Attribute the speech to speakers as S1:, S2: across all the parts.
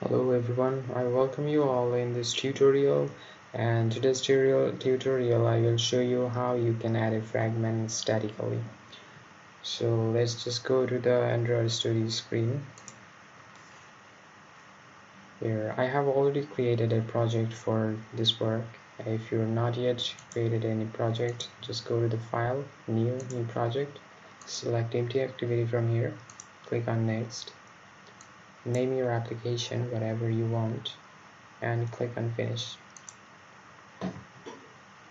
S1: Hello everyone, I welcome you all in this tutorial, and today's tutorial I will show you how you can add a fragment statically. So let's just go to the Android Studio screen. Here I have already created a project for this work. If you're not yet created any project, just go to the file, new project, select empty activity from here, click on next, name your application whatever you want, and click on finish.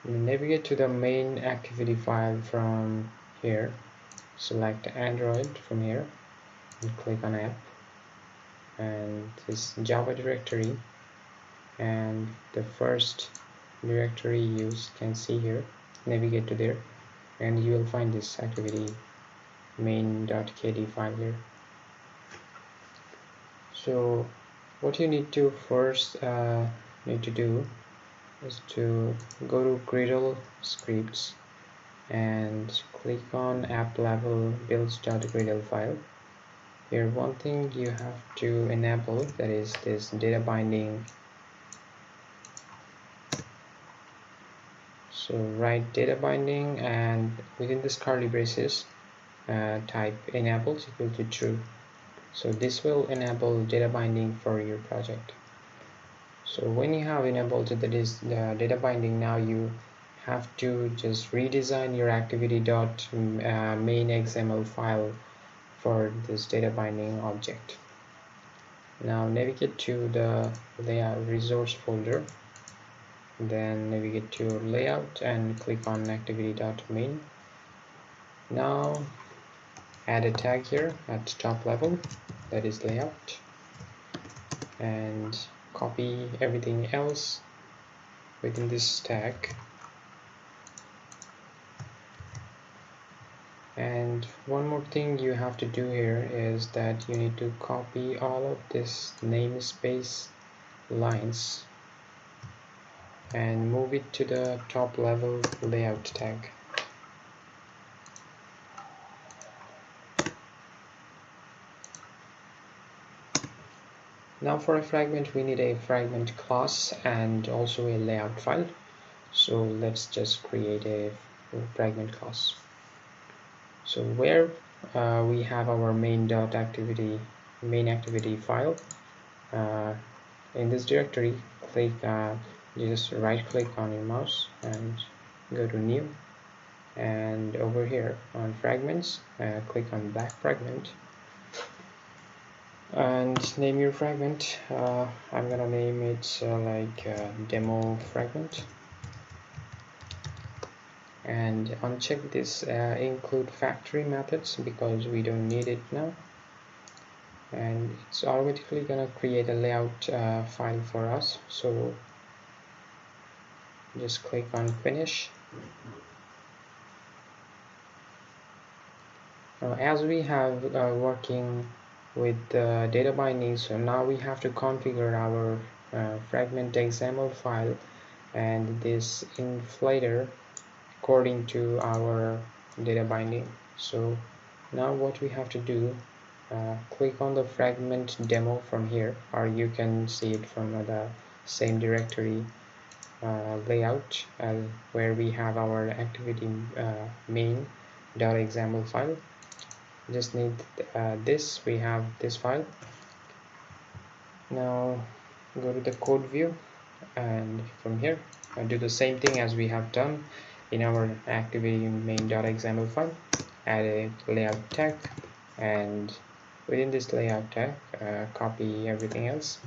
S1: Navigate to the main activity file from here, select Android from here and click on app, and this Java directory, and the first directory you can see here, navigate to there and you will find this activity main.kd file here. So what you need to first do is to go to Gradle scripts and click on app level builds.gradle file. Here one thing you have to enable, that is this data binding. So write data binding and within this curly braces type enables equal to true. So this will enable data binding for your project. So when you have enabled that is the data binding, now you have to just redesign your activity.main XML file for this data binding object. Now navigate to the layout resource folder, then navigate to layout and click on activity.main. Now add a tag here at top level, that is layout, and copy everything else within this tag. And one more thing you have to do here is that you need to copy all of this namespace lines and move it to the top level layout tag. Now for a fragment we need a fragment class and also a layout file. So let's just create a fragment class. So where we have our main activity file, in this directory, click you just right click on your mouse and go to new, and over here on fragments click on black fragment and name your fragment. I'm gonna name it demo fragment, and uncheck this include factory methods because we don't need it now, and it's automatically gonna create a layout file for us. So just click on finish. As we have working with data binding, so now we have to configure our fragment XML file and this inflator according to our data binding. So now what we have to do, click on the fragment demo from here, or you can see it from the same directory layout where we have our activity main.xml file. Just need this, we have this file. Now go to the code view, and from here do the same thing as we have done in our activity main.xml file. Add a layout tag, and within this layout tag copy everything else.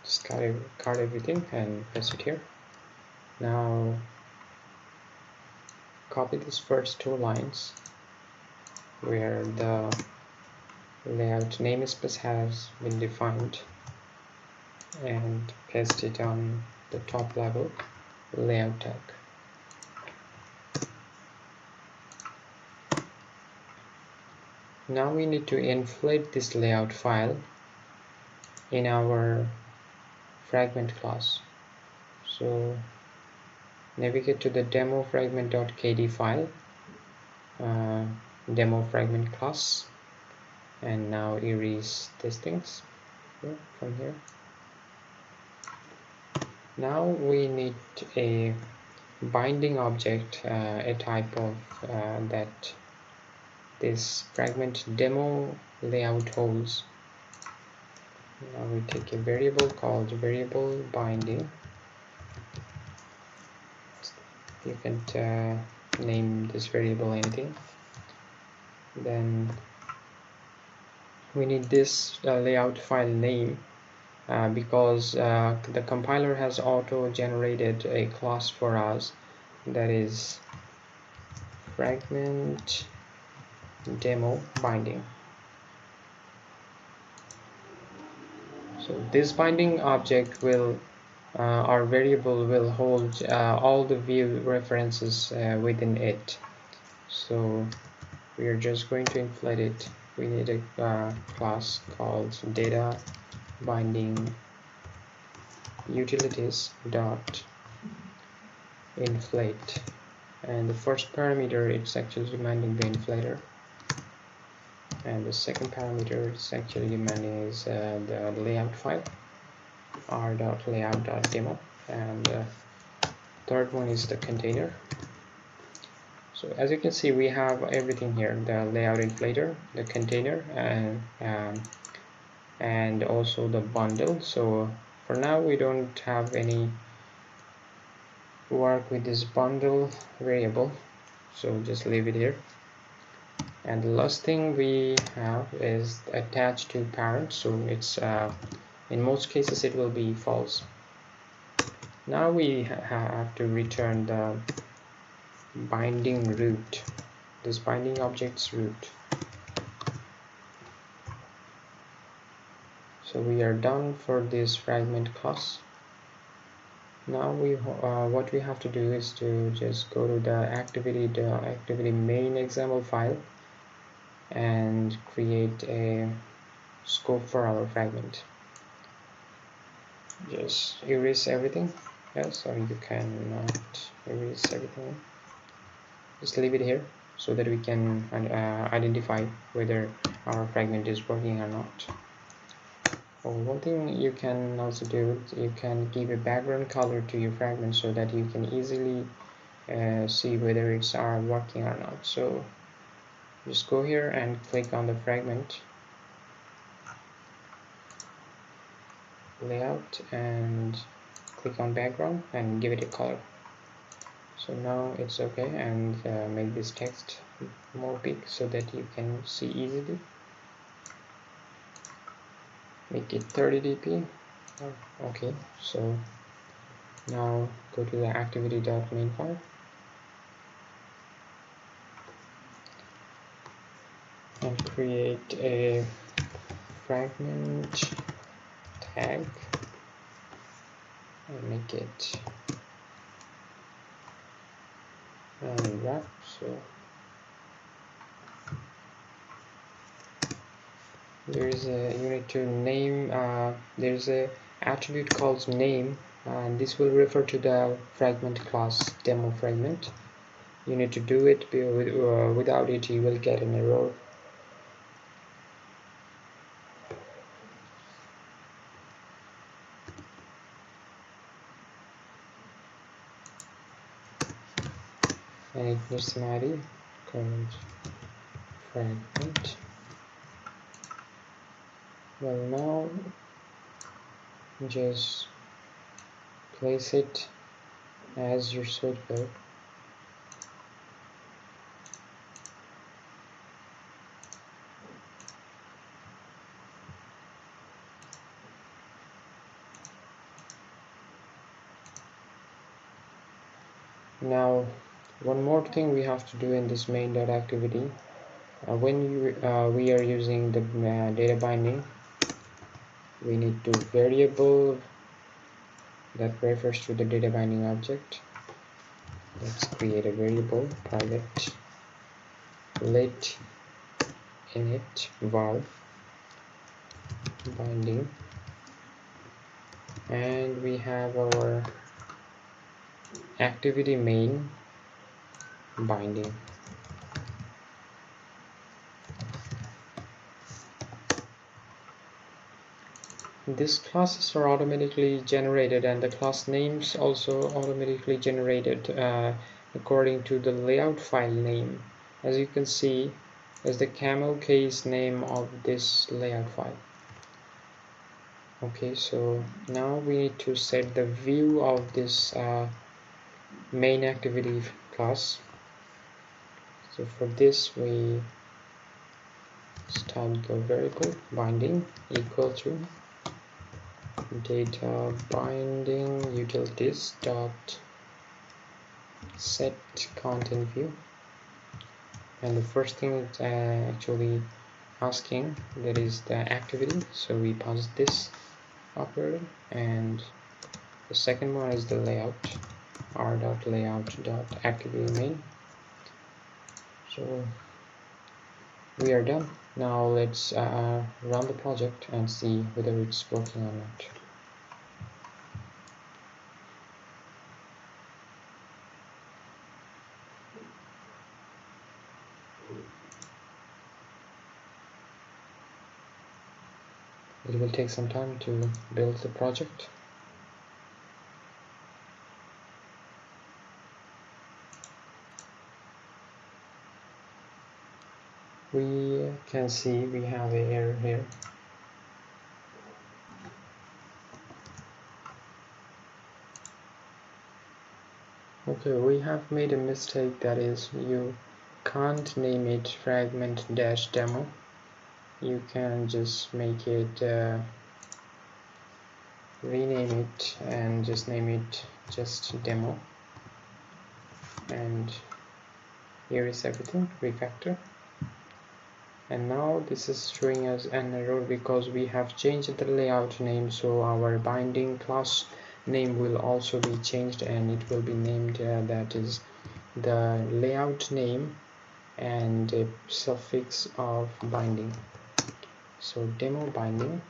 S1: Just cut everything and paste it here. Now copy this first two lines where the layout namespace has been defined and paste it on the top level layout tag. Now we need to inflate this layout file in our fragment class. So navigate to the demo fragment.kd file, demo fragment class, and now erase these things here, from here. Now we need a binding object, a type of that this fragment demo layout holds. Now we take a variable called variable binding. You can name this variable anything. Then we need this layout file name because the compiler has auto generated a class for us, that is fragment demo binding. So this binding object will our variable will hold all the view references within it. So we are just going to inflate it. We need a class called data binding utilities dot inflate, and the first parameter it's actually demanding the inflator, and the second parameter it's actually demanding is the layout file r.layout.demo, and third one is the container. So as you can see, we have everything here: the layout inflator, the container, and also the bundle. So for now we don't have any work with this bundle variable, so just leave it here. And the last thing we have is attached to parent, so it's in most cases it will be false. Now we have to return the binding root, this binding object's root. So we are done for this fragment class. Now what we have to do is to just go to the activity main example file and create a scope for our fragment. Just erase everything else, or you cannot erase everything. Just leave it here so that we can identify whether our fragment is working or not. One thing you can also do, you can give a background color to your fragment so that you can easily see whether it's working or not. So just go here and click on the fragment layout and click on background and give it a color. So now it's okay, and make this text more big so that you can see easily. Make it 30 dp. Okay, so now go to the activity.main file and create a fragment tag and make it wrap. So there's a, you need to name, there's a attribute called name, and this will refer to the fragment class demo fragment. You need to do it, without it you will get an error. And it needs an ID called fragment. Well, now just place it as your source code. Now one more thing we have to do in this main.activity, when we are using the data binding, we need to variable that refers to the data binding object. Let's create a variable private let init var binding, and we have our activity main binding. these classes are automatically generated, and the class names also automatically generated according to the layout file name. As you can see, is the camel case name of this layout file. Okay, so now we need to set the view of this main activity class. So for this, we start the variable binding equal to data binding utilities dot set content view, and the first thing it's actually asking, that is the activity, so we pass this operator, and the second one is the layout, r.layout.activity main. So we are done. Now let's run the project and see whether it's working or not. It will take some time to build the project. We can see we have an error here. Okay, we have made a mistake, that is, you can't name it fragment-demo. You can just make it, rename it and just name it just demo. And here is everything, refactor. And now this is showing us an error because we have changed the layout name, so our binding class name will also be changed, and it will be named that is the layout name and a suffix of binding. So demo binding,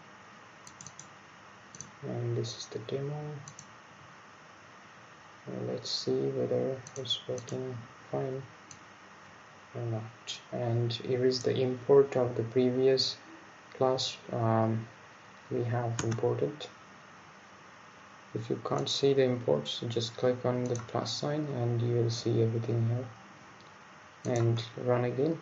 S1: and this is the demo. Let's see whether it's working fine or not. And here is the import of the previous class we have imported. If you can't see the imports, just click on the plus sign and you will see everything here, and run again.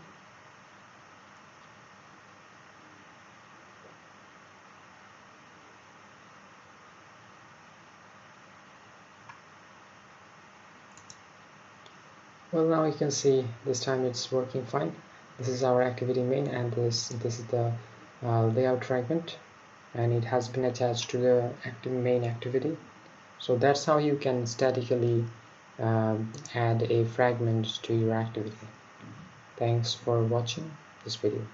S1: Well, now you can see this time it's working fine. This is our activity main, and this is the layout fragment, and it has been attached to the main activity. So that's how you can statically add a fragment to your activity. Thanks for watching this video.